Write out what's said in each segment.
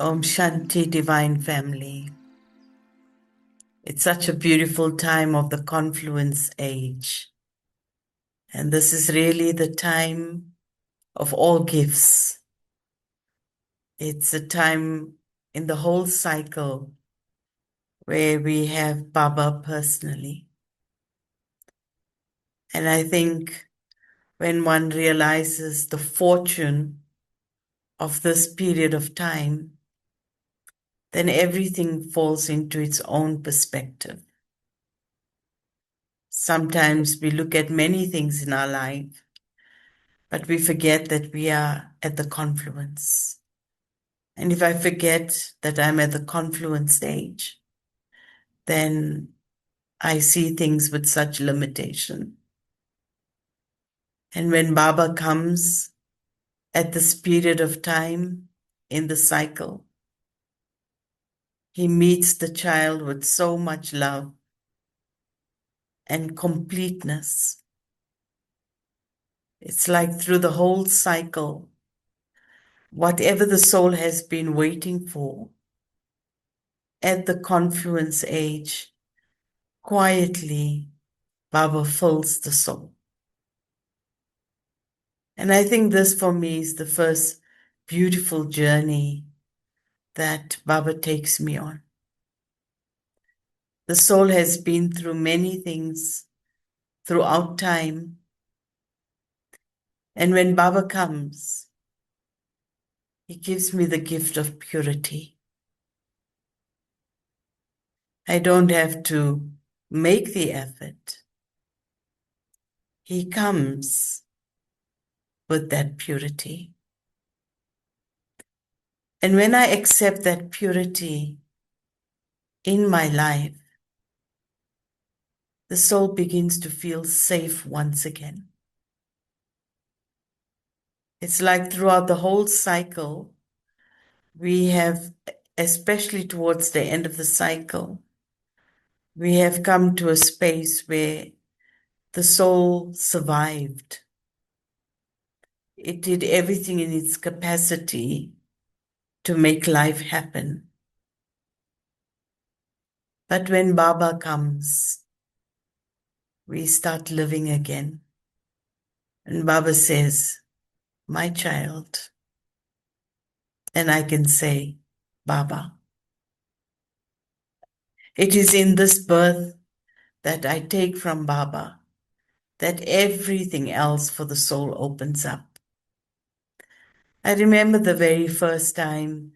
Om Shanti, Divine Family. It's such a beautiful time of the confluence age. And this is really the time of all gifts. It's a time in the whole cycle where we have Baba personally. And I think when one realizes the fortune of this period of time, then everything falls into its own perspective. Sometimes we look at many things in our life, but we forget that we are at the confluence. And if I forget that I'm at the confluence stage, then I see things with such limitation. And when Baba comes at this period of time in the cycle, he meets the child with so much love and completeness. It's like through the whole cycle, whatever the soul has been waiting for, at the confluence age, quietly, Baba fills the soul. And I think this for me is the first beautiful journey that Baba takes me on. The soul has been through many things throughout time. And when Baba comes, he gives me the gift of purity. I don't have to make the effort. He comes with that purity. And when I accept that purity in my life, the soul begins to feel safe once again. It's like throughout the whole cycle, we have, especially towards the end of the cycle, we have come to a space where the soul survived. It did everything in its capacity to make life happen. But when Baba comes, we start living again. And Baba says, my child. And I can say, Baba. It is in this birth that I take from Baba that everything else for the soul opens up. I remember the very first time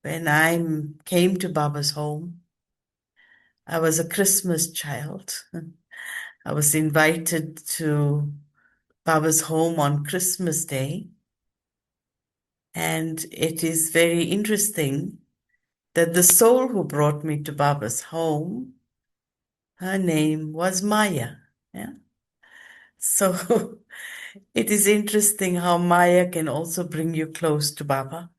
when I came to Baba's home. I was a Christmas child. I was invited to Baba's home on Christmas Day. And it is very interesting that the soul who brought me to Baba's home, her name was Maya. Yeah. So it is interesting how Maya can also bring you close to Baba.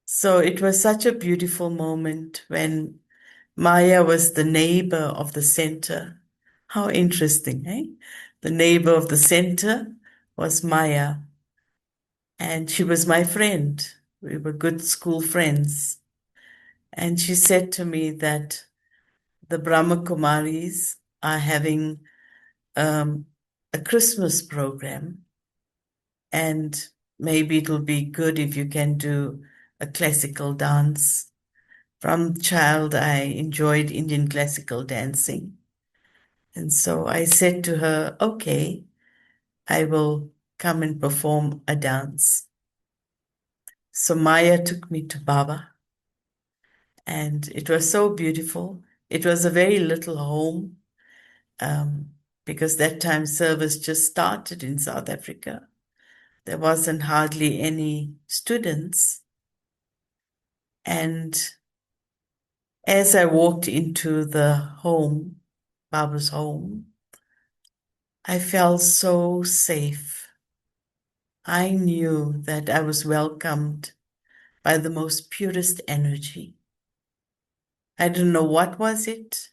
So it was such a beautiful moment when Maya was the neighbor of the center. How interesting, eh? The neighbor of the center was Maya, and she was my friend. We were good school friends. And she said to me that the Brahma Kumaris are having a Christmas program, and maybe it'll be good if you can do a classical dance. From child, I enjoyed Indian classical dancing. And so I said to her, okay, I will come and perform a dance. So Maya took me to Baba, and it was so beautiful. It was a very little home, because that time service just started in South Africa. There wasn't hardly any students. And as I walked into the home, Baba's home, I felt so safe. I knew that I was welcomed by the most purest energy. I didn't know what was it.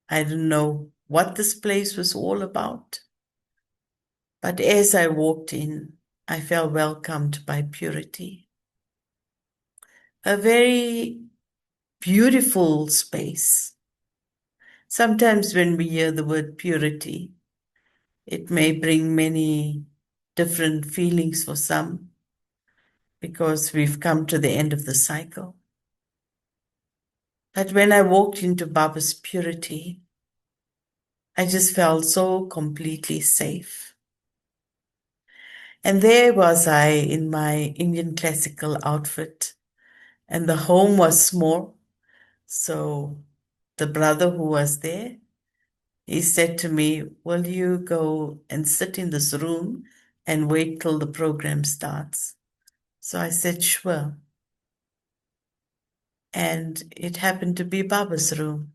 I didn't know what this place was all about. But as I walked in, I felt welcomed by purity. a very beautiful space. Sometimes when we hear the word purity, it may bring many different feelings for some because we've come to the end of the cycle. But when I walked into Baba's purity, I just felt so completely safe. And there was I in my Indian classical outfit, and the home was small. So the brother who was there, he said to me, "Will you go and sit in this room and wait till the program starts?" So I said, "Sure." And it happened to be Baba's room.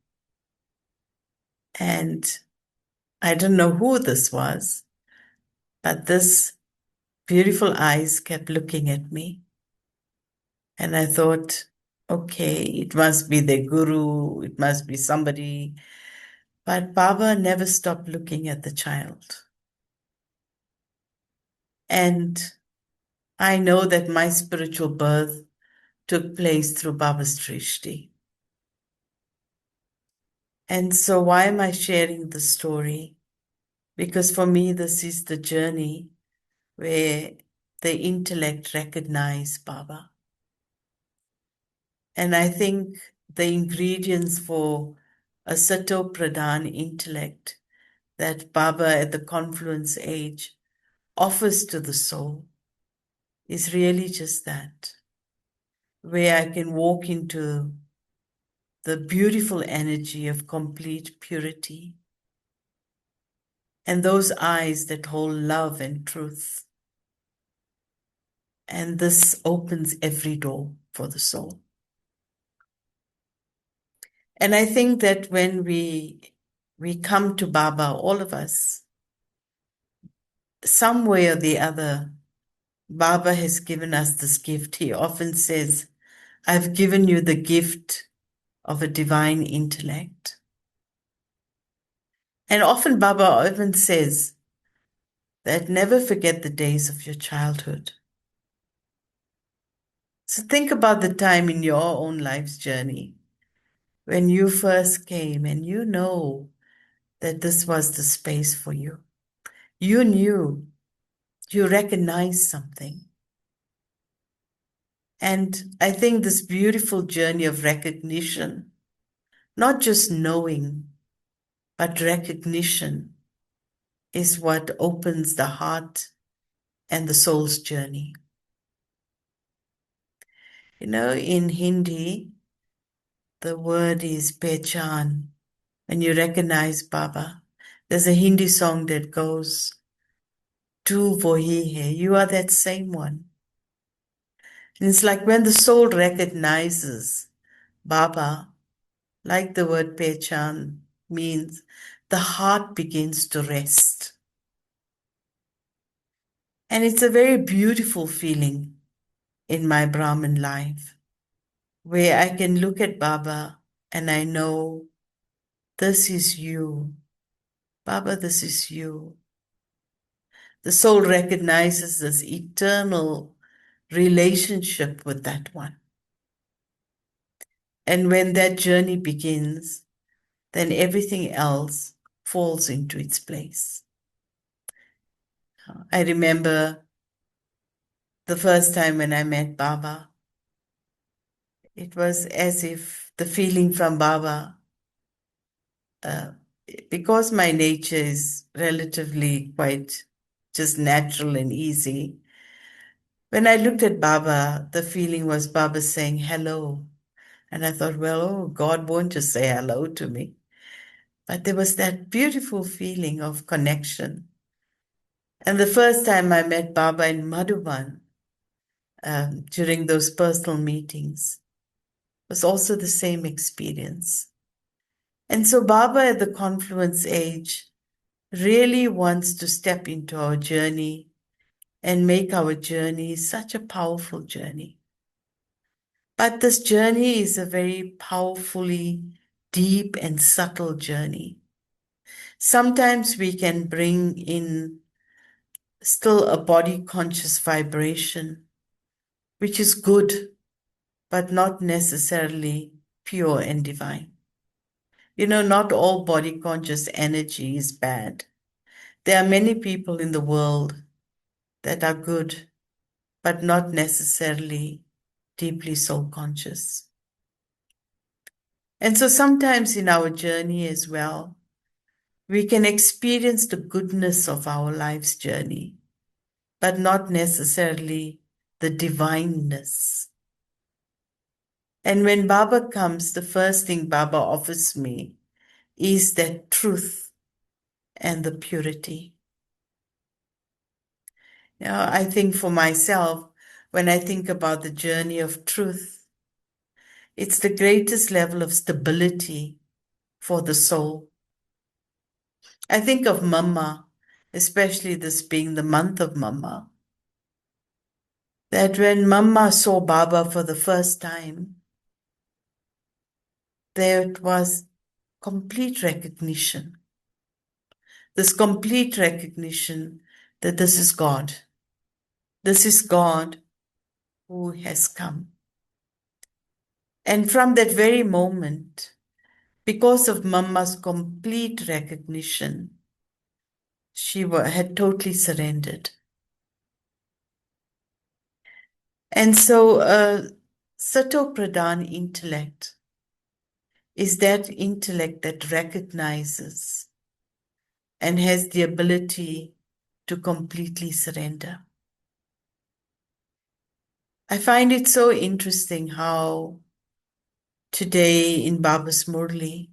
And I don't know who this was, but this beautiful eyes kept looking at me. And I thought, okay, it must be the guru, it must be somebody. But Baba never stopped looking at the child. And I know that my spiritual birth took place through Baba's Drishti. And so why am I sharing the story? Because for me, this is the journey where the intellect recognized Baba. And I think the ingredients for a Satopradhan intellect that Baba at the confluence age offers to the soul is really just that, where I can walk into the beautiful energy of complete purity and those eyes that hold love and truth. And this opens every door for the soul. And I think that when we come to Baba, all of us, some way or the other, Baba has given us this gift. He often says, "I've given you the gift of a divine intellect." And often Baba even says that never forget the days of your childhood. So think about the time in your own life's journey when you first came and you know that this was the space for you. You knew, you recognized something. And I think this beautiful journey of recognition, not just knowing, but recognition, is what opens the heart and the soul's journey. You know, in Hindi, the word is pehchan. When you recognize Baba, there's a Hindi song that goes, "Tu wohi hai," you are that same one. And it's like when the soul recognizes Baba, like the word pehchan means, the heart begins to rest. And it's a very beautiful feeling in my Brahmin life, where I can look at Baba and I know this is you. Baba, this is you. The soul recognizes this eternal relationship with that one. And when that journey begins, then everything else falls into its place. I remember the first time when I met Baba, it was as if the feeling from Baba, uh, because my nature is relatively quite just natural and easy, when I looked at Baba, the feeling was Baba saying hello. And I thought, well, oh, God won't just say hello to me. But there was that beautiful feeling of connection. And the first time I met Baba in Madhuban, during those personal meetings, was also the same experience. And so Baba at the confluence age really wants to step into our journey and make our journey such a powerful journey. But this journey is a very powerfully deep and subtle journey. Sometimes we can bring in still a body conscious vibration, which is good, but not necessarily pure and divine. Not all body conscious energy is bad. There are many people in the world that are good, but not necessarily deeply soul conscious. And so sometimes in our journey as well, we can experience the goodness of our life's journey, but not necessarily the divineness. And when Baba comes, the first thing Baba offers me is that truth and the purity. I think for myself, when I think about the journey of truth, it's the greatest level of stability for the soul. I think of Mama, especially this being the month of Mama, that when Mama saw Baba for the first time, there was complete recognition. This complete recognition that this is God. This is God who has come. And from that very moment, because of Mama's complete recognition, she had totally surrendered. And so Satopradhan intellect is that intellect that recognizes and has the ability to completely surrender. I find it so interesting how today in Baba's Murli,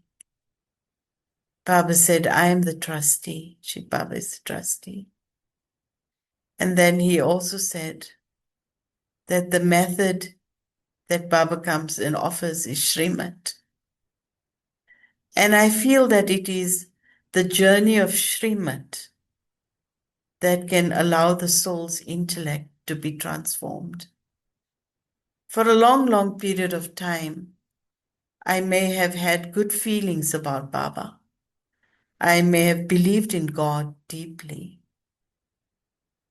Baba said, I am the trustee. Baba is the trustee. And then he also said that the method that Baba comes and offers is Srimad. And I feel that it is the journey of Srimad that can allow the soul's intellect to be transformed. For a long, long period of time, I may have had good feelings about Baba. I may have believed in God deeply.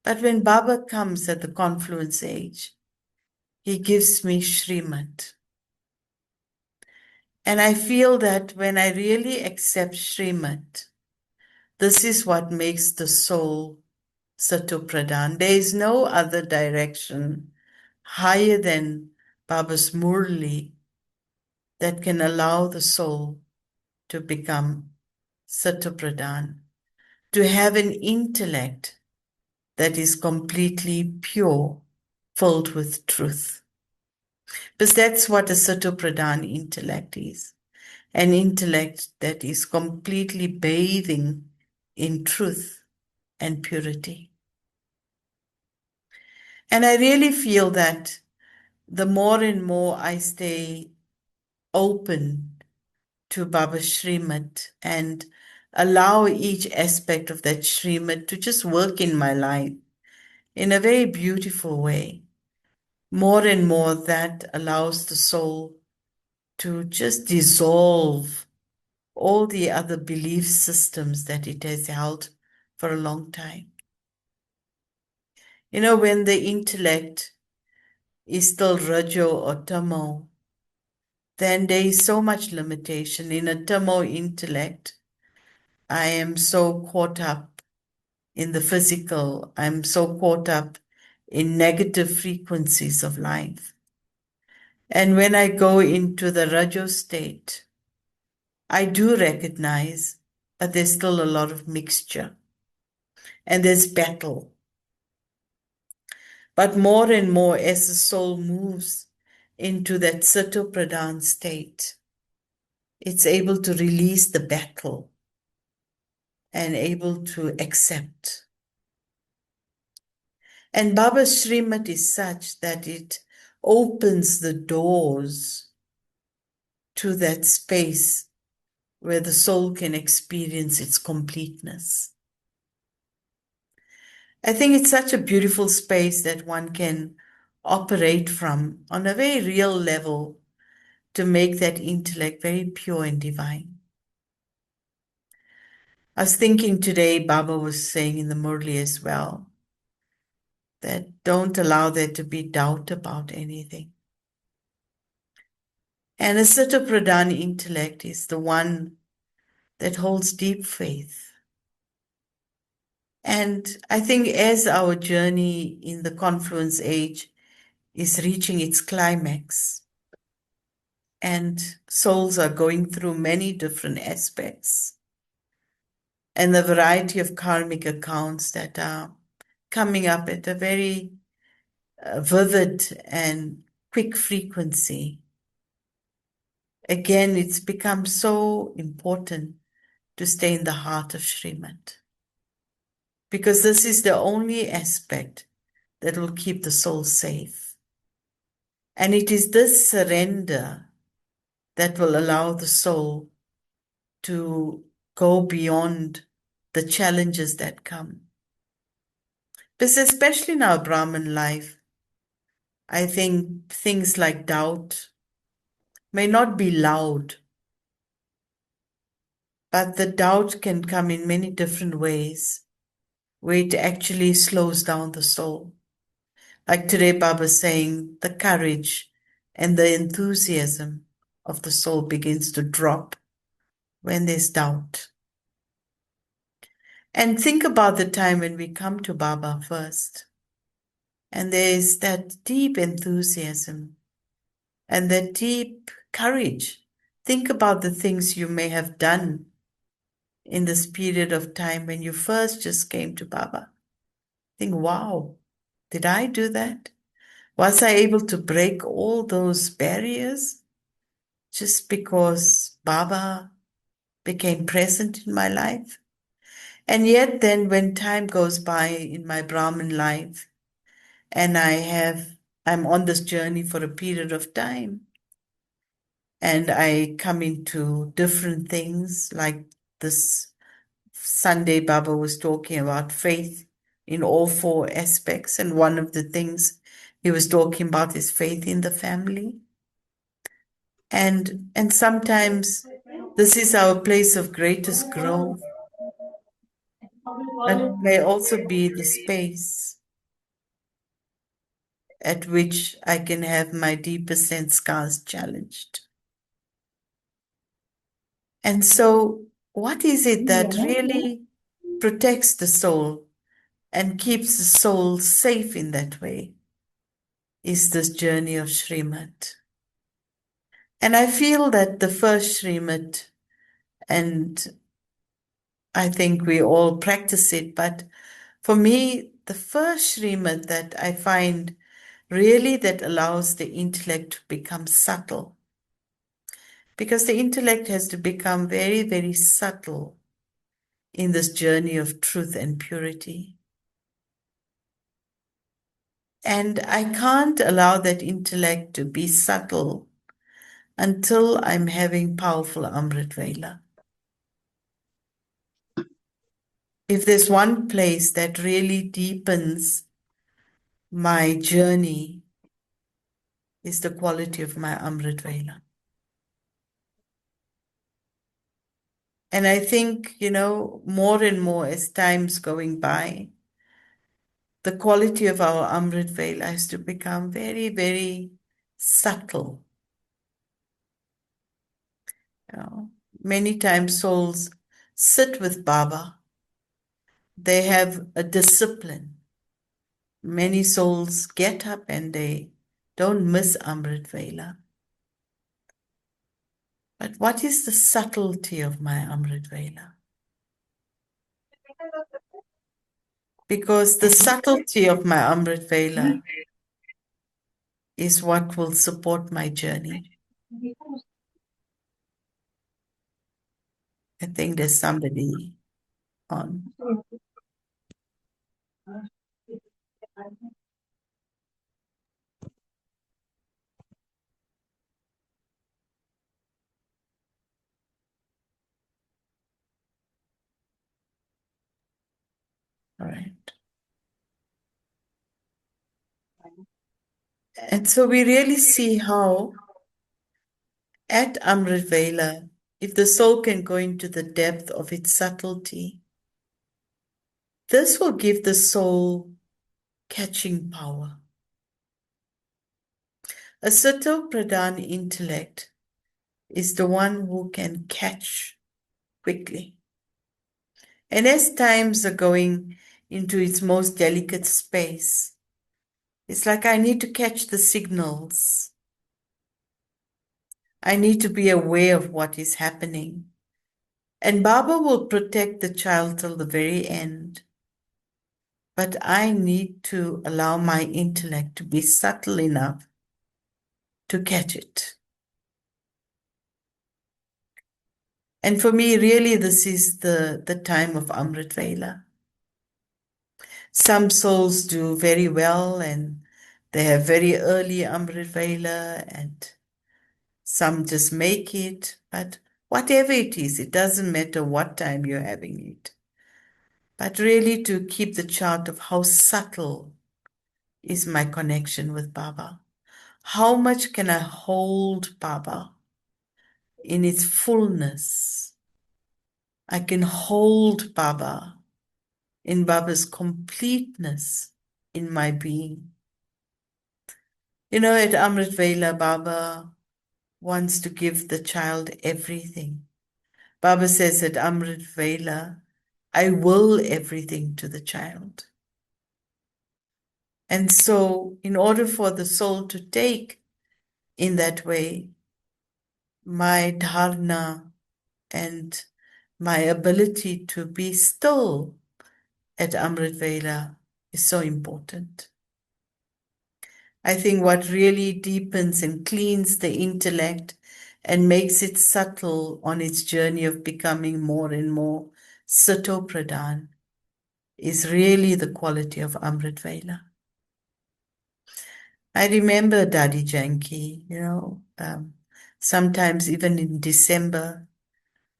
But when Baba comes at the confluence age, he gives me Srimad. And I feel that when I really accept Srimad, this is what makes the soul Satopradhan. There is no other direction higher than Baba's Murli that can allow the soul to become Satopradhan, to have an intellect that is completely pure, filled with truth. Because that's what a Satopradhan intellect is. An intellect that is completely bathing in truth and purity. And I really feel that the more and more I stay open to Baba's Srimad and allow each aspect of that Srimad to just work in my life in a very beautiful way, more and more that allows the soul to just dissolve all the other belief systems that it has held for a long time. When the intellect is still Rajo or Tamo, then there is so much limitation. In a Tamo intellect, I am so caught up in the physical. I'm so caught up in negative frequencies of life. And when I go into the Rajo state, I do recognize, but there's still a lot of mixture. And there's battle. But more and more as the soul moves into that Satopradhan state, it's able to release the battle and able to accept. And Baba's Srimad is such that it opens the doors to that space where the soul can experience its completeness. I think it's such a beautiful space that one can operate from on a very real level to make that intellect very pure and divine. I was thinking today, Baba was saying in the Murli as well, that don't allow there to be doubt about anything. And a Satopradhan intellect is the one that holds deep faith. And I think as our journey in the confluence age is reaching its climax, and souls are going through many different aspects, and the variety of karmic accounts that are coming up at a very vivid and quick frequency. Again, it's become so important to stay in the heart of Srimad, because this is the only aspect that will keep the soul safe. And it is this surrender that will allow the soul to go beyond the challenges that come. Because especially in our Brahmin life, I think things like doubt may not be loud, but the doubt can come in many different ways, where it actually slows down the soul. Like today, Baba's saying, the courage and the enthusiasm of the soul begins to drop when there's doubt. And think about the time when we come to Baba first, and there's that deep enthusiasm and that deep courage. Think about the things you may have done in this period of time when you first just came to Baba. Think, wow, did I do that? Was I able to break all those barriers just because Baba became present in my life? And yet then when time goes by in my Brahmin life, and I'm on this journey for a period of time, and I come into different things, like this Sunday Baba was talking about faith in all four aspects, and one of the things he was talking about is faith in the family. And sometimes this is our place of greatest growth, but it may also be the space at which I can have my deepest sense scars challenged. And so, what is it that really protects the soul and keeps the soul safe in that way? Is this journey of Srimad. And I feel that the first Srimad, and I think we all practice it, but for me, the first Srimad that I find really that allows the intellect to become subtle, because the intellect has to become very, very subtle in this journey of truth and purity. And I can't allow that intellect to be subtle until I'm having powerful Amrit Vela. If there's one place that really deepens my journey, is the quality of my Amrit Vela. And I think, more and more as time's going by, the quality of our Amrit Vela has to become very, very subtle. Many times souls sit with Baba. They have a discipline. Many souls get up and they don't miss Amrit Vela. But what is the subtlety of my Amrit Vela? Because the subtlety of my Amrit Vela is what will support my journey. I think there's somebody on. All right. And so we really see how at Amrit Vela, if the soul can go into the depth of its subtlety, this will give the soul catching power. A Satopradhan intellect is the one who can catch quickly. And as times are going into its most delicate space, it's like I need to catch the signals. I need to be aware of what is happening. And Baba will protect the child till the very end. But I need to allow my intellect to be subtle enough to catch it. And for me, really, this is the time of Amrit Vela. Some souls do very well and they have very early Amrit Vela, and some just make it. But whatever it is, it doesn't matter what time you're having it. But really to keep the chart of how subtle is my connection with Baba. How much can I hold Baba in its fullness? I can hold Baba in Baba's completeness in my being. You know, at Amrit Vela, Baba wants to give the child everything. Baba says at Amrit Vela, I will everything to the child. And so, in order for the soul to take in that way, my dharna and my ability to be still at Amrit Vela is so important. I think what really deepens and cleans the intellect and makes it subtle on its journey of becoming more and more Satopradhan is really the quality of Amrit Vela. I remember Dadi Janki, sometimes even in December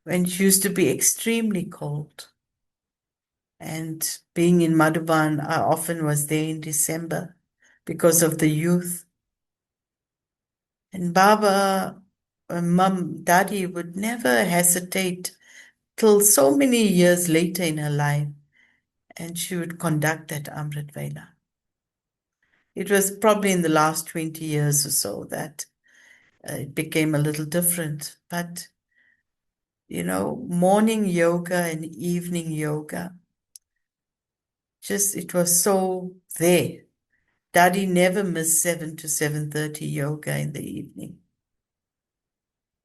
when it used to be extremely cold. And being in Madhuban, I often was there in December because of the youth. And Baba, Mum, Dadi would never hesitate till so many years later in her life, and she would conduct that Amrit Vela. It was probably in the last 20 years or so that it became a little different. But, morning yoga and evening yoga, just it was so there. Daddy never missed 7 to 7:30 yoga in the evening.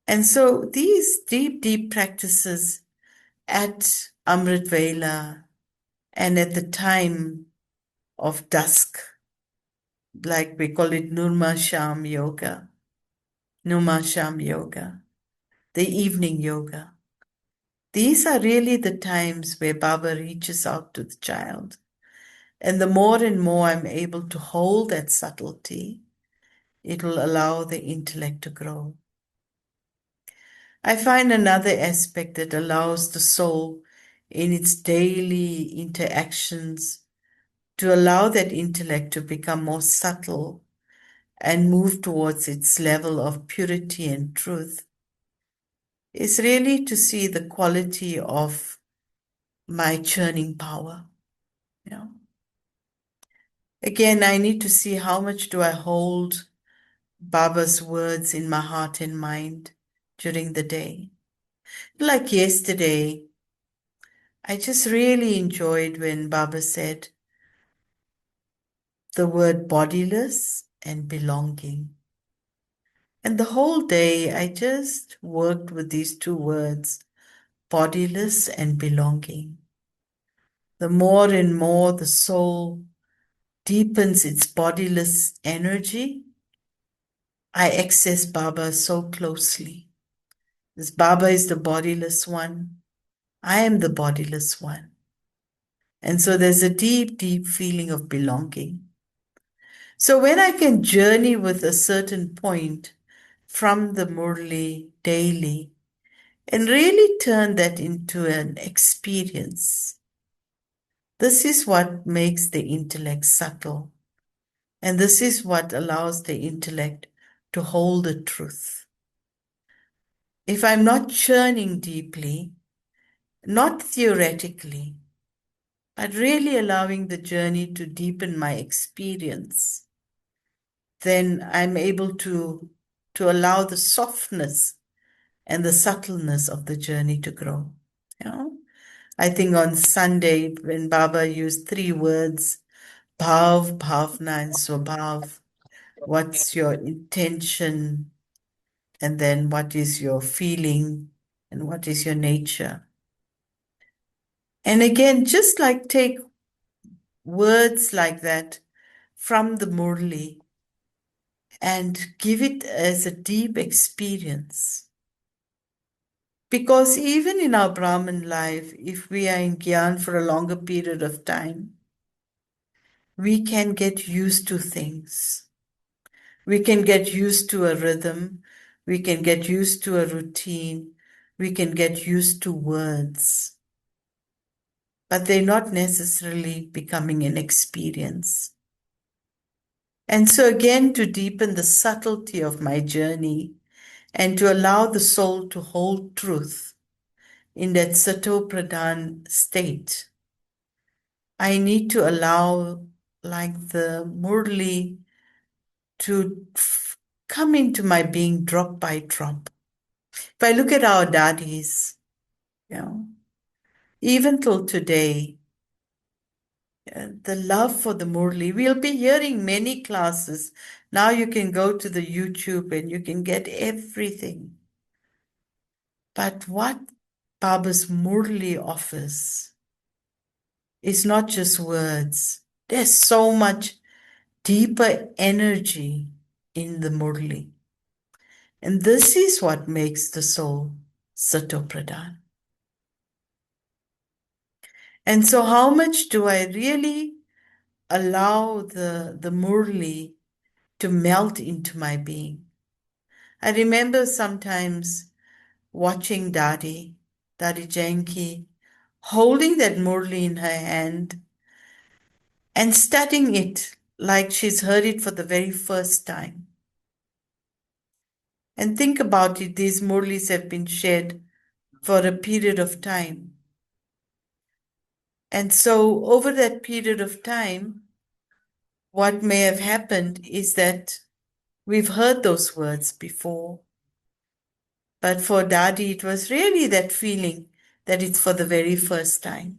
And so these deep, deep practices at Amrit Vela and at the time of dusk, like we call it Nurma Sham Yoga, the evening yoga. These are really the times where Baba reaches out to the child. And the more and more I'm able to hold that subtlety, it will allow the intellect to grow. I find another aspect that allows the soul in its daily interactions to allow that intellect to become more subtle and move towards its level of purity and truth is really to see the quality of my churning power. Again, I need to see how much do I hold Baba's words in my heart and mind during the day. Like yesterday, I just really enjoyed when Baba said the word bodiless and belonging. And the whole day, I just worked with these two words, bodiless and belonging. The more and more the soul deepens its bodiless energy, I access Baba so closely. This Baba is the bodiless one. I am the bodiless one. And so there's a deep, deep feeling of belonging. So when I can journey with a certain point from the Murli daily and really turn that into an experience, this is what makes the intellect subtle. And this is what allows the intellect to hold the truth. If I'm not churning deeply, not theoretically, but really allowing the journey to deepen my experience, then I'm able to allow the softness and the subtleness of the journey to grow. You know, I think on Sunday when Baba used three words, bhav, bhavna, and swabhav, what's your intention, and then what is your feeling, and what is your nature. And again, just like take words like that from the Murli and give it as a deep experience. Because even in our Brahmin life, if we are in Gyan for a longer period of time, we can get used to things. We can get used to a rhythm. We can get used to a routine. We can get used to words. But they're not necessarily becoming an experience. And so again, to deepen the subtlety of my journey and to allow the soul to hold truth in that Satopradhan state, I need to allow, like the Murli, to come into my being drop by drop. If I look at our daddies, you know, even till today, the love for the Murli, we'll be hearing many classes. Now you can go to the YouTube and you can get everything. But what Baba's Murli offers is not just words. There's so much deeper energy in the Murli. And this is what makes the soul Satopradhan. And so how much do I really allow the Murli to melt into my being? I remember sometimes watching Dadi Janki, holding that Murli in her hand and studying it like she's heard it for the very first time. And think about it, these Murlis have been shared for a period of time. And so over that period of time, what may have happened is that we've heard those words before. But for Dadi, it was really that feeling that it's for the very first time.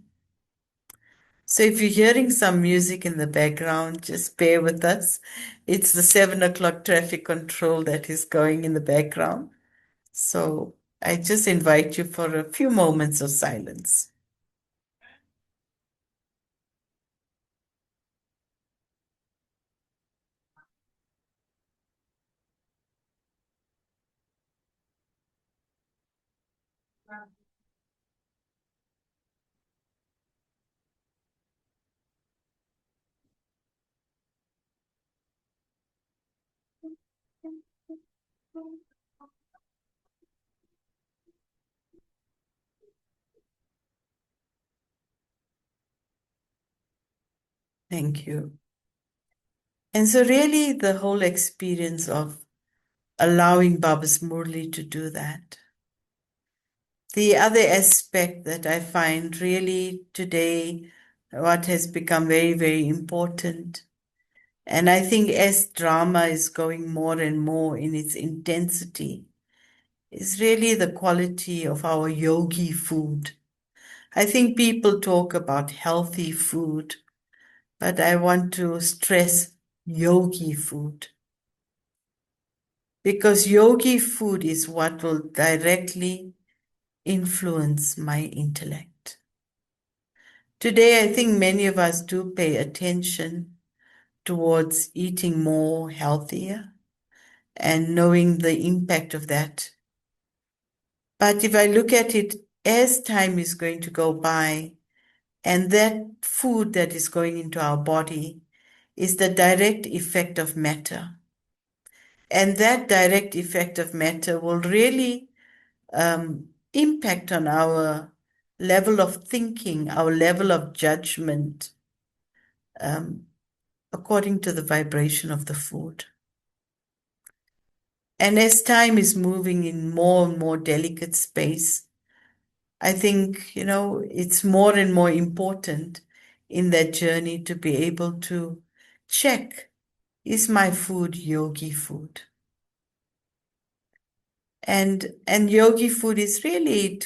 So if you're hearing some music in the background, just bear with us. It's the 7 o'clock traffic control that is going in the background. So I just invite you for a few moments of silence. Thank you. And so really the whole experience of allowing Baba's Murli to do that. The other aspect that I find really today, what has become very, very important, and I think as drama is going more and more in its intensity, is really the quality of our yogi food. I think people talk about healthy food, but I want to stress yogi food. Because yogi food is what will directly influence my intellect. Today, I think many of us do pay attention towards eating more healthier and knowing the impact of that. But if I look at it as time is going to go by, and that food that is going into our body is the direct effect of matter. And that direct effect of matter will really impact on our level of thinking, our level of judgment, according to the vibration of the food. And as time is moving in more and more delicate space, I think, it's more and more important in that journey to be able to check, is my food yogi food? And yogi food is really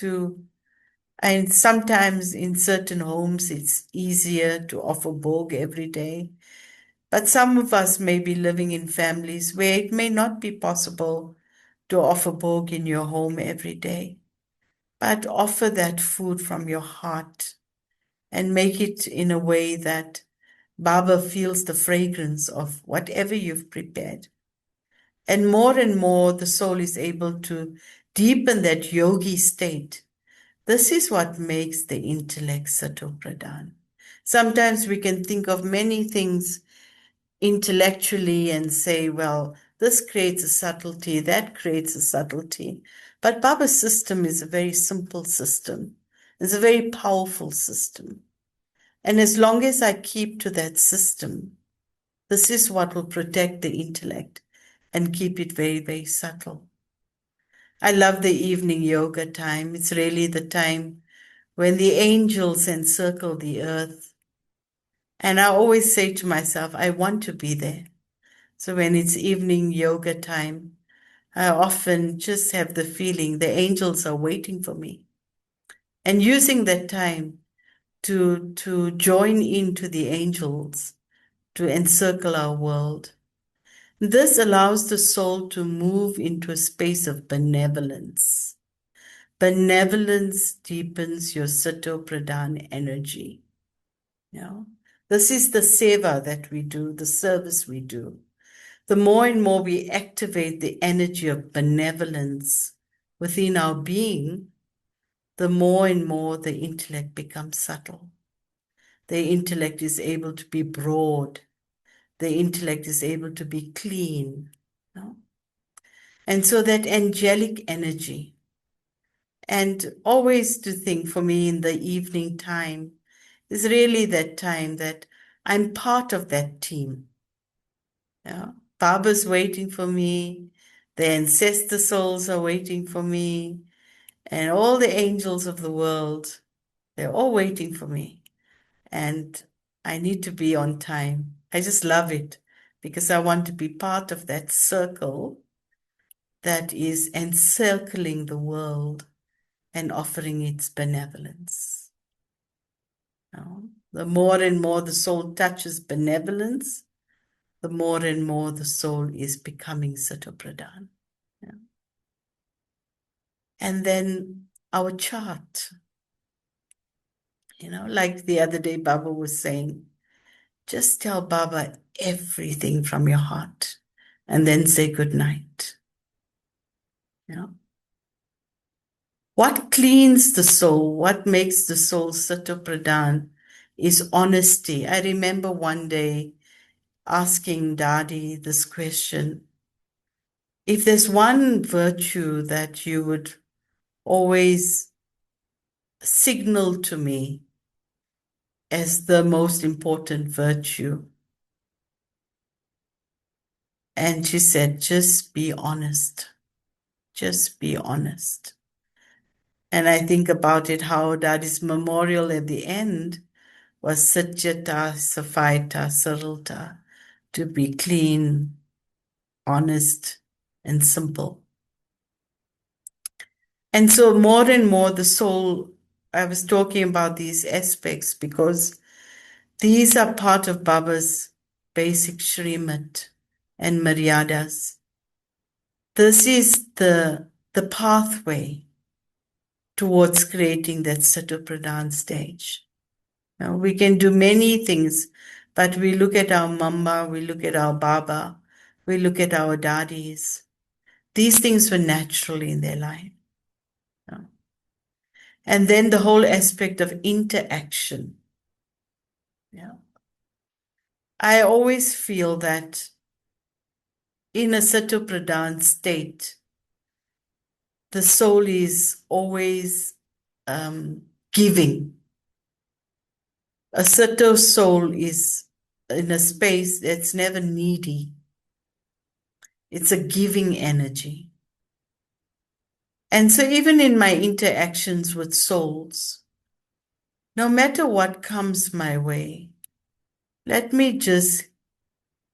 and sometimes in certain homes it's easier to offer bhog every day. But some of us may be living in families where it may not be possible to offer bhog in your home every day. But offer that food from your heart and make it in a way that Baba feels the fragrance of whatever you've prepared. And more, the soul is able to deepen that yogi state. This is what makes the intellect Satopradhan. Sometimes we can think of many things intellectually and say, well, this creates a subtlety, that creates a subtlety. But Baba's system is a very simple system. It's a very powerful system. And as long as I keep to that system, this is what will protect the intellect and keep it very, very subtle. I love the evening yoga time. It's really the time when the angels encircle the earth. And I always say to myself, I want to be there. So when it's evening yoga time, I often just have the feeling the angels are waiting for me. And using that time to join into the angels, to encircle our world. This allows the soul to move into a space of benevolence. Benevolence deepens your Satopradhan energy. You know? This is the seva that we do, the service we do. The more and more we activate the energy of benevolence within our being, the more and more the intellect becomes subtle. The intellect is able to be broad. The intellect is able to be clean. You know? And so that angelic energy, and always to think for me in the evening time is really that time that I'm part of that team. Yeah? Baba's waiting for me, the ancestor souls are waiting for me, and all the angels of the world, they're all waiting for me. And I need to be on time. I just love it because I want to be part of that circle that is encircling the world and offering its benevolence. The more and more the soul touches benevolence, the more and more the soul is becoming Satopradhan. Yeah. And then our chart, like the other day Baba was saying, just tell Baba everything from your heart and then say good night. What cleans the soul, what makes the soul Satopradhan is honesty. I remember one day asking Daddy this question. If there's one virtue that you would always signal to me as the most important virtue, and she said, just be honest. Just be honest. And I think about it, how Daddy's memorial at the end was Satyata, Safaita, Saralta, to be clean, honest, and simple. And so more and more the soul, I was talking about these aspects because these are part of Baba's basic Shrimat and Maryadas. This is the pathway towards creating that Satopradhan stage. Now, we can do many things, but we look at our Mamba, we look at our Baba, we look at our Daddies. These things were natural in their life. And then the whole aspect of interaction. Yeah. I always feel that in a Satopradhan state, the soul is always giving. A Sato soul is in a space that's never needy. It's a giving energy. And so even in my interactions with souls, no matter what comes my way, let me just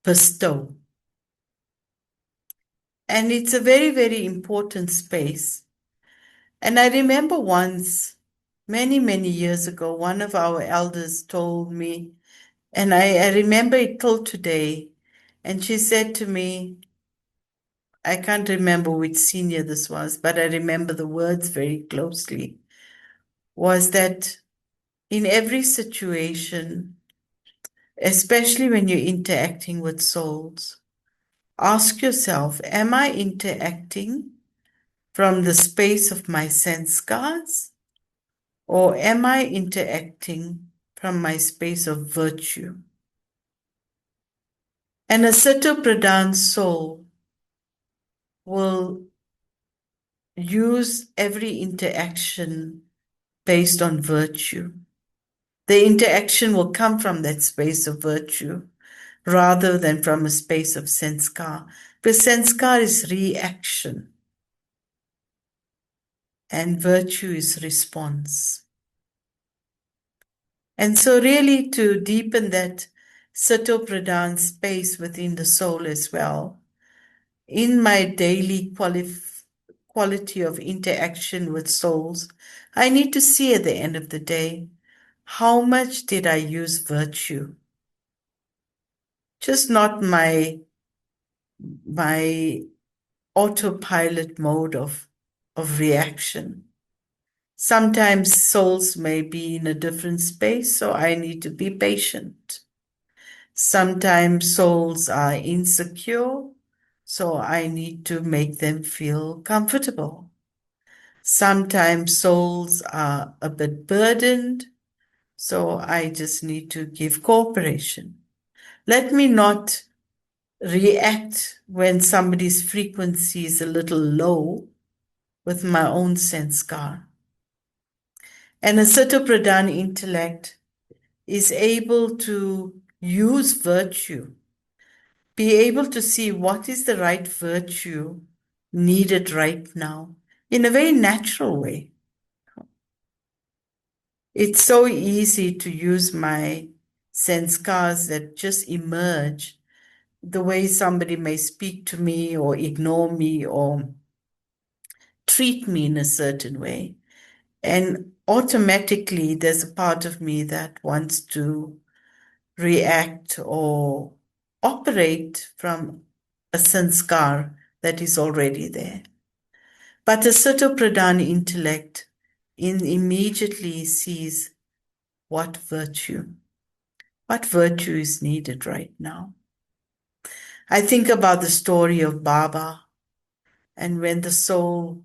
bestow. And it's a very, very important space. And I remember once, many, many years ago, one of our elders told me, and I remember it till today, and she said to me, I can't remember which senior this was, but I remember the words very closely, was that in every situation, especially when you're interacting with souls, ask yourself, am I interacting from the space of my sense scars, or am I interacting from my space of virtue? And a Satopradhan soul will use every interaction based on virtue. The interaction will come from that space of virtue rather than from a space of sanskar. Because sanskar is reaction and virtue is response. And so really to deepen that Satopradhan space within the soul as well, in my daily quality of interaction with souls, I need to see at the end of the day, how much did I use virtue? Just not my autopilot mode of reaction. Sometimes souls may be in a different space, so I need to be patient. Sometimes souls are insecure, so I need to make them feel comfortable. Sometimes souls are a bit burdened, so I just need to give cooperation. Let me not react when somebody's frequency is a little low with my own sense scar. And a Satopradhan intellect is able to use virtue, be able to see what is the right virtue needed right now in a very natural way. It's so easy to use my sense scars that just emerge, the way somebody may speak to me or ignore me or treat me in a certain way. And automatically, there's a part of me that wants to react or operate from a sanskar that is already there. But a Satopradhan intellect immediately sees what virtue is needed right now. I think about the story of Baba, and when the soul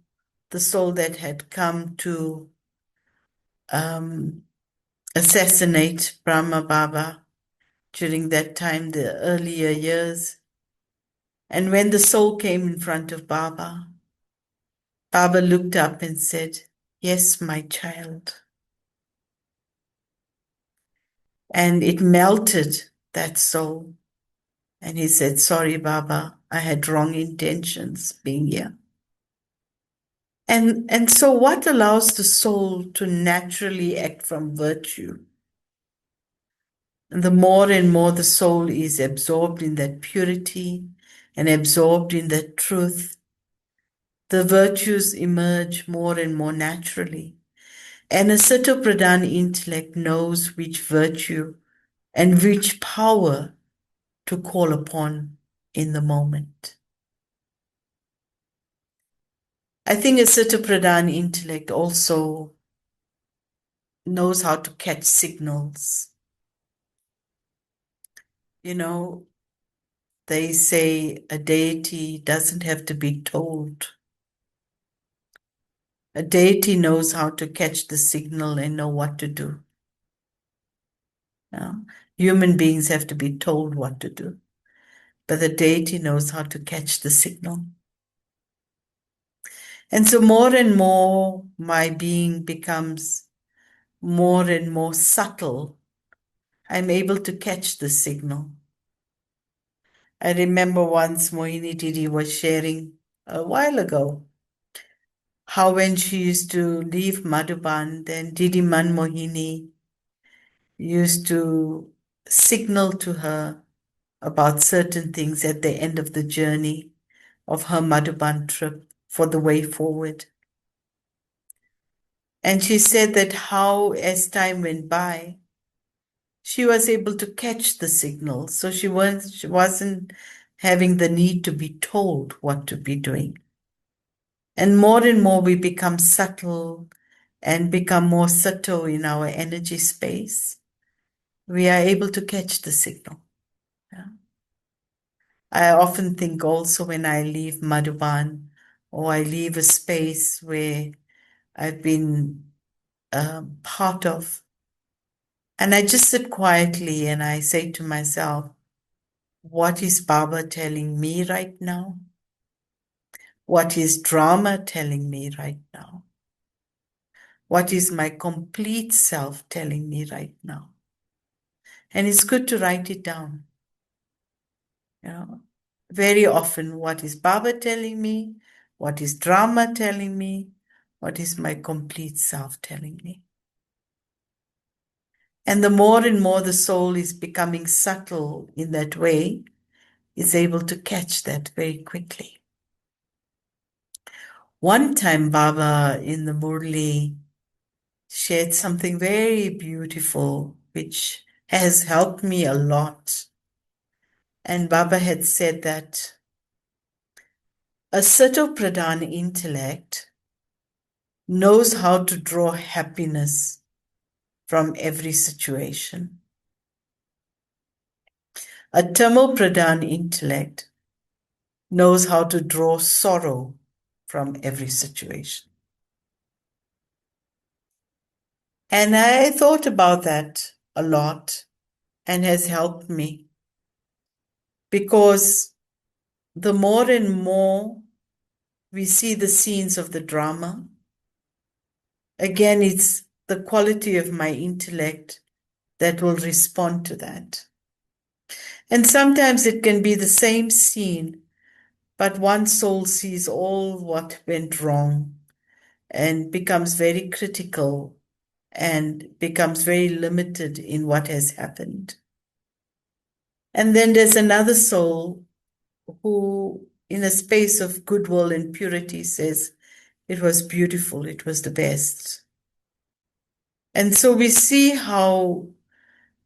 that had come to assassinate Brahma Baba during that time, the earlier years. And when the soul came in front of Baba, Baba looked up and said, "Yes, my child." And it melted that soul. And he said, "Sorry, Baba, I had wrong intentions being here." And so what allows the soul to naturally act from virtue? And the more and more the soul is absorbed in that purity and absorbed in that truth, the virtues emerge more and more naturally. And a Satopradhan intellect knows which virtue and which power to call upon in the moment. I think a Satopradhan intellect also knows how to catch signals. You know, they say a deity doesn't have to be told. A deity knows how to catch the signal and know what to do. Now, human beings have to be told what to do, but the deity knows how to catch the signal. And so more and more my being becomes more and more subtle. I'm able to catch the signal. I remember once Mohini Didi was sharing a while ago how when she used to leave Madhuban, then Didi Man Mohini used to signal to her about certain things at the end of the journey of her Madhuban trip for the way forward. And she said that how, as time went by, she was able to catch the signal. So she wasn't having the need to be told what to be doing. And more we become subtle and become more subtle in our energy space. We are able to catch the signal. Yeah. I often think also when I leave Madhuban or I leave a space where I've been part of, and I just sit quietly and I say to myself, what is Baba telling me right now? What is drama telling me right now? What is my complete self telling me right now? And it's good to write it down. You know, very often, what is Baba telling me? What is drama telling me? What is my complete self telling me? And the more and more the soul is becoming subtle in that way, is able to catch that very quickly. One time, Baba in the Murli shared something very beautiful, which has helped me a lot. And Baba had said that a Satopradhan intellect knows how to draw happiness from every situation. A Tamopradhan intellect knows how to draw sorrow from every situation. And I thought about that a lot and has helped me because the more and more we see the scenes of the drama, again, it's the quality of my intellect that will respond to that. And sometimes it can be the same scene, but one soul sees all what went wrong and becomes very critical and becomes very limited in what has happened. And then there's another soul who, in a space of goodwill and purity, says, it was beautiful, it was the best. And so we see how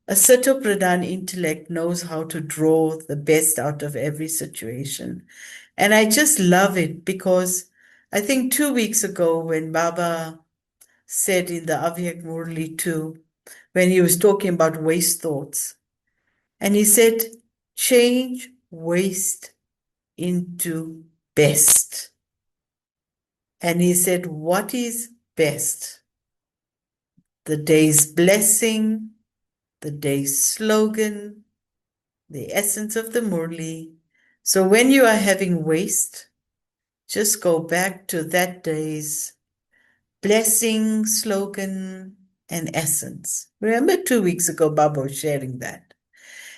a Satopradhan intellect knows how to draw the best out of every situation. And I just love it because I think 2 weeks ago when Baba said in the Avyak Murli too, when he was talking about waste thoughts, and he said, change waste into best. And he said, what is best? The day's blessing, the day's slogan, the essence of the Murli. So when you are having waste, just go back to that day's blessing, slogan, and essence. Remember 2 weeks ago, Baba was sharing that.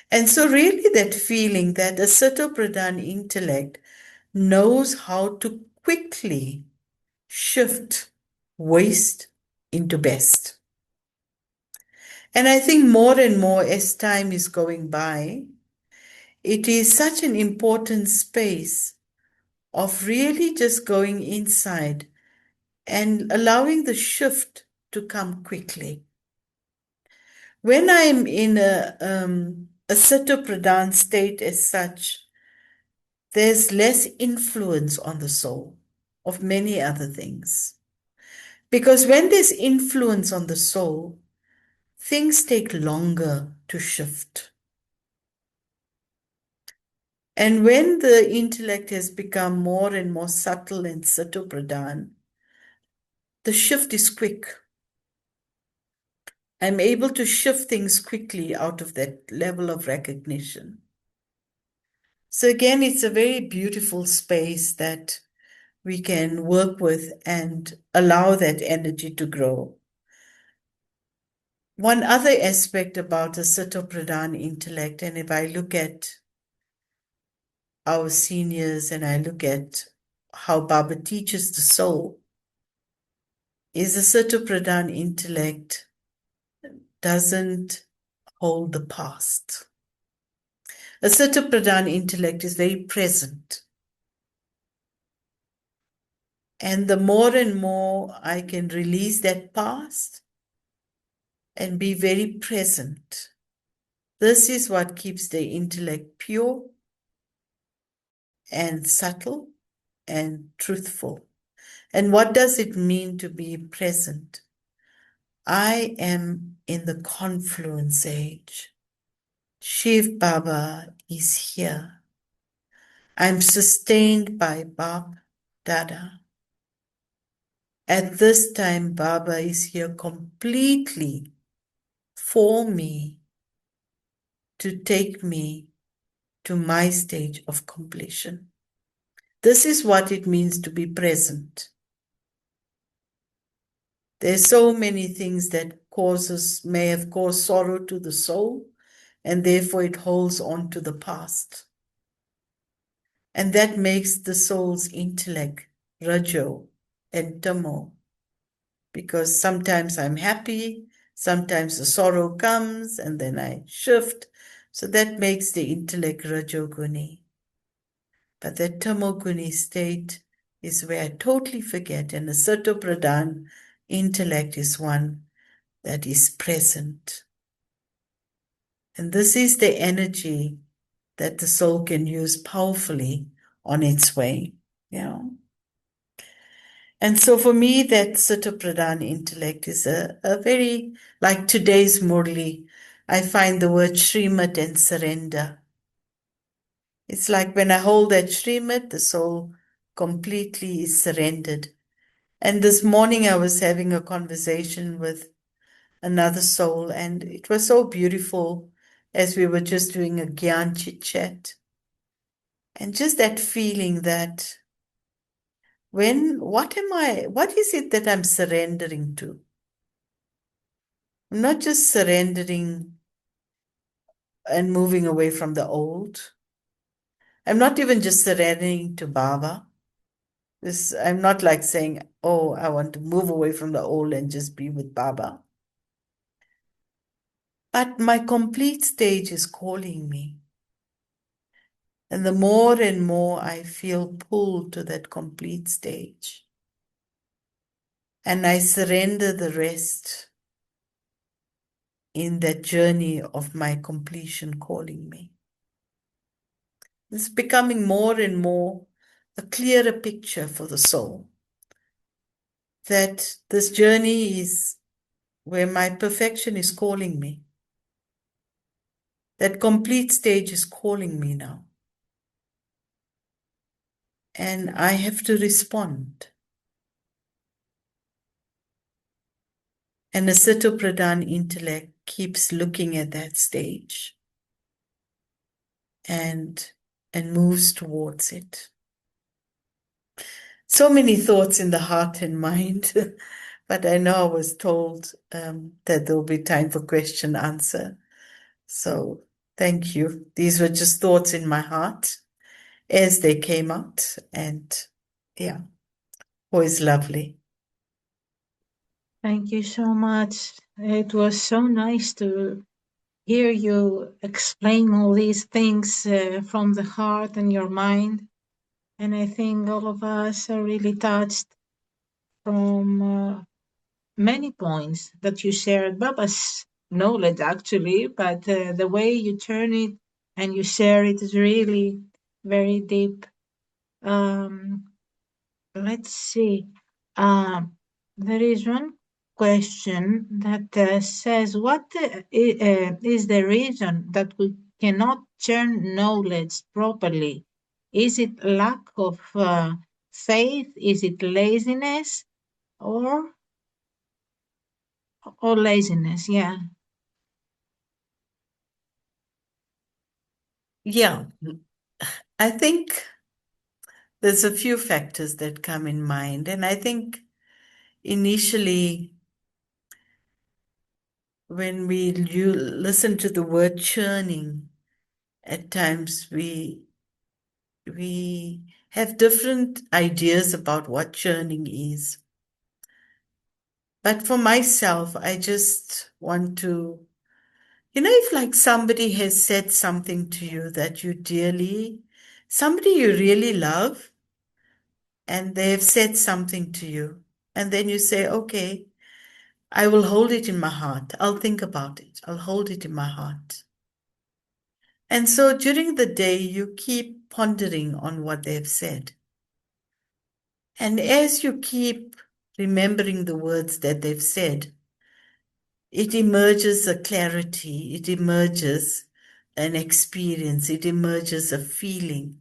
And so really that feeling that a Satopradhan intellect knows how to quickly shift waste into best. And I think more and more as time is going by, it is such an important space of really just going inside and allowing the shift to come quickly. When I'm in a Satopradhan state as such, there's less influence on the soul of many other things. Because when there's influence on the soul, things take longer to shift. And when the intellect has become more and more subtle and Satopradhan, the shift is quick. I'm able to shift things quickly out of that level of recognition. So again, it's a very beautiful space that we can work with and allow that energy to grow. One other aspect about a Satopradhan intellect, and if I look at our seniors and I look at how Baba teaches the soul, is a Satopradhan intellect doesn't hold the past. A Satopradhan intellect is very present. And the more and more I can release that past and be very present, this is what keeps the intellect pure and subtle and truthful. And what does it mean to be present? I am in the confluence age. Shiv Baba is here. I'm sustained by Bab Dada. At this time, Baba is here completely for me to take me to my stage of completion. This is what it means to be present. There's so many things that may have caused sorrow to the soul, and therefore it holds on to the past. And that makes the soul's intellect rajo and tamo. Because sometimes I'm happy, sometimes the sorrow comes, and then I shift. So that makes the intellect rajoguni. But that tamoguni state is where I totally forget, and the Satopradhan intellect is one that is present. And this is the energy that the soul can use powerfully on its way. Yeah. And so for me, that Satopradhan intellect is a very, like today's Murli, I find the word Srimat and surrender. It's like when I hold that Srimat, the soul completely is surrendered. And this morning I was having a conversation with another soul, and it was so beautiful as we were just doing a Gyan chit chat. And just that feeling that what is it that I'm surrendering to? I'm not just surrendering and moving away from the old. I'm not even just surrendering to Baba. I'm not like saying, oh, I want to move away from the old and just be with Baba. But my complete stage is calling me. And the more and more I feel pulled to that complete stage, and I surrender the rest in that journey of my completion calling me. It's becoming more and more a clearer picture for the soul that this journey is where my perfection is calling me. That complete stage is calling me now. And I have to respond. And the Satopradhan intellect keeps looking at that stage and moves towards it. So many thoughts in the heart and mind, but I know I was told that there'll be time for question answer. So thank you. These were just thoughts in my heart as they came out, and yeah, always lovely. Thank you so much. It was so nice to hear you explain all these things from the heart and your mind. And I think all of us are really touched from many points that you shared. Baba's knowledge, actually, but the way you turn it and you share it is really very deep. Let's see. There is one question that says, what is the reason that we cannot churn knowledge properly? Is it lack of faith? Is it laziness? Or laziness? Yeah. Yeah, I think there's a few factors that come in mind. And I think initially, when you listen to the word churning, at times we have different ideas about what churning is. But for myself, I just want to, if like somebody has said something to you that somebody you really love, and they've said something to you. And then you say, okay, I will hold it in my heart. I'll think about it. I'll hold it in my heart. And so during the day, you keep pondering on what they've said. And as you keep remembering the words that they've said, it emerges a clarity, it emerges an experience, it emerges a feeling.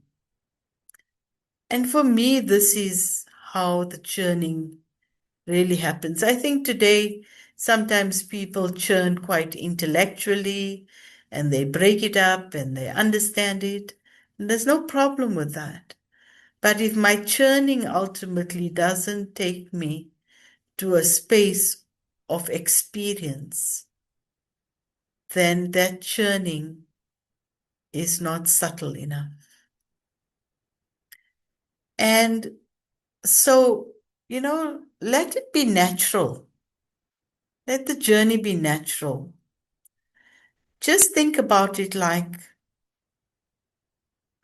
And for me, this is how the churning really happens. I think today, sometimes people churn quite intellectually and they break it up and they understand it. And there's no problem with that. But if my churning ultimately doesn't take me to a space of experience, then that churning is not subtle enough. And so, let it be natural. Let the journey be natural. Just think about it like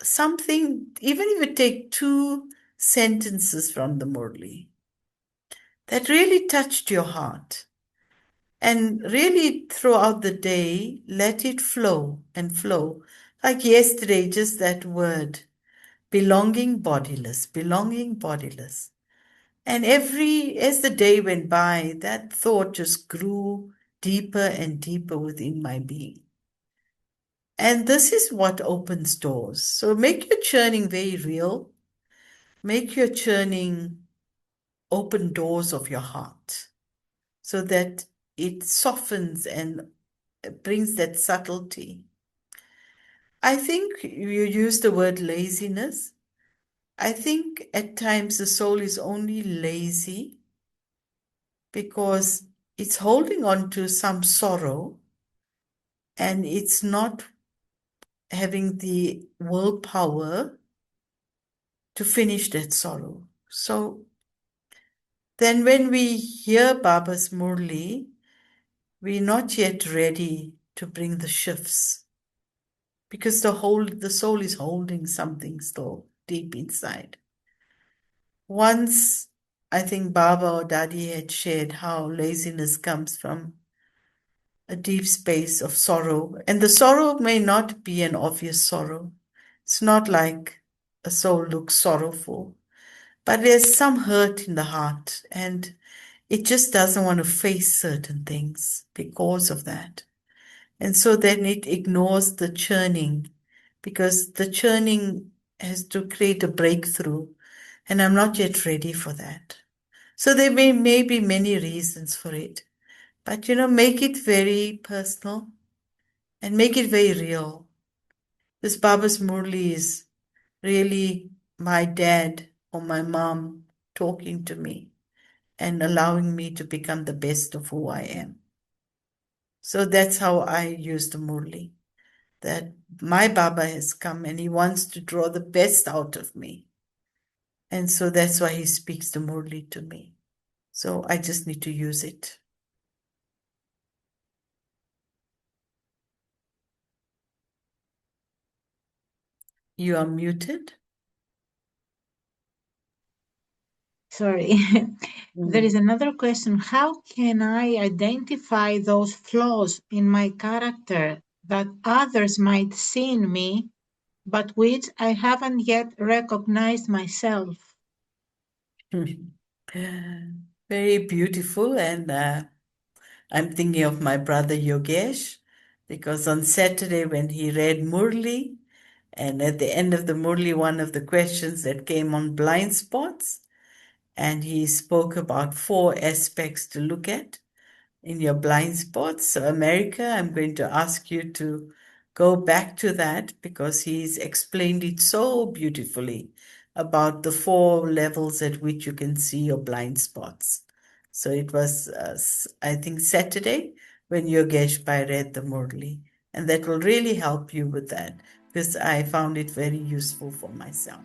something, even if you take two sentences from the Murli that really touched your heart. And really, throughout the day, let it flow and flow. Like yesterday, just that word, belonging bodiless, belonging bodiless. And as the day went by, that thought just grew deeper and deeper within my being. And this is what opens doors. So make your churning very real. Make your churning open doors of your heart so that it softens and brings that subtlety. I think you use the word laziness. I think at times the soul is only lazy because it's holding on to some sorrow and it's not having the willpower to finish that sorrow. So then when we hear Baba's Murli, we're not yet ready to bring the shifts because the soul is holding something still deep inside. Once I think Baba or Daddy had shared how laziness comes from a deep space of sorrow, and the sorrow may not be an obvious sorrow. It's not like a soul looks sorrowful, but there's some hurt in the heart, and it just doesn't want to face certain things because of that. And so then it ignores the churning because the churning has to create a breakthrough, and I'm not yet ready for that. So there may be many reasons for it, but make it very personal and make it very real. This Baba's Murli is really my dad or my mom talking to me and allowing me to become the best of who I am. So that's how I use the Murli, that my Baba has come and he wants to draw the best out of me. And so that's why he speaks the Murli to me. So I just need to use it. You are muted. Sorry. There is another question. How can I identify those flaws in my character that others might see in me, but which I haven't yet recognized myself? Very beautiful. And I'm thinking of my brother Yogesh because on Saturday when he read Murli, and at the end of the Murli, one of the questions that came on blind spots, and he spoke about 4 aspects to look at in your blind spots. So, America, I'm going to ask you to go back to that because he's explained it so beautifully about the 4 levels at which you can see your blind spots. So it was, I think, Saturday when Yogesh Pai read the Murli. And that will really help you with that because I found it very useful for myself.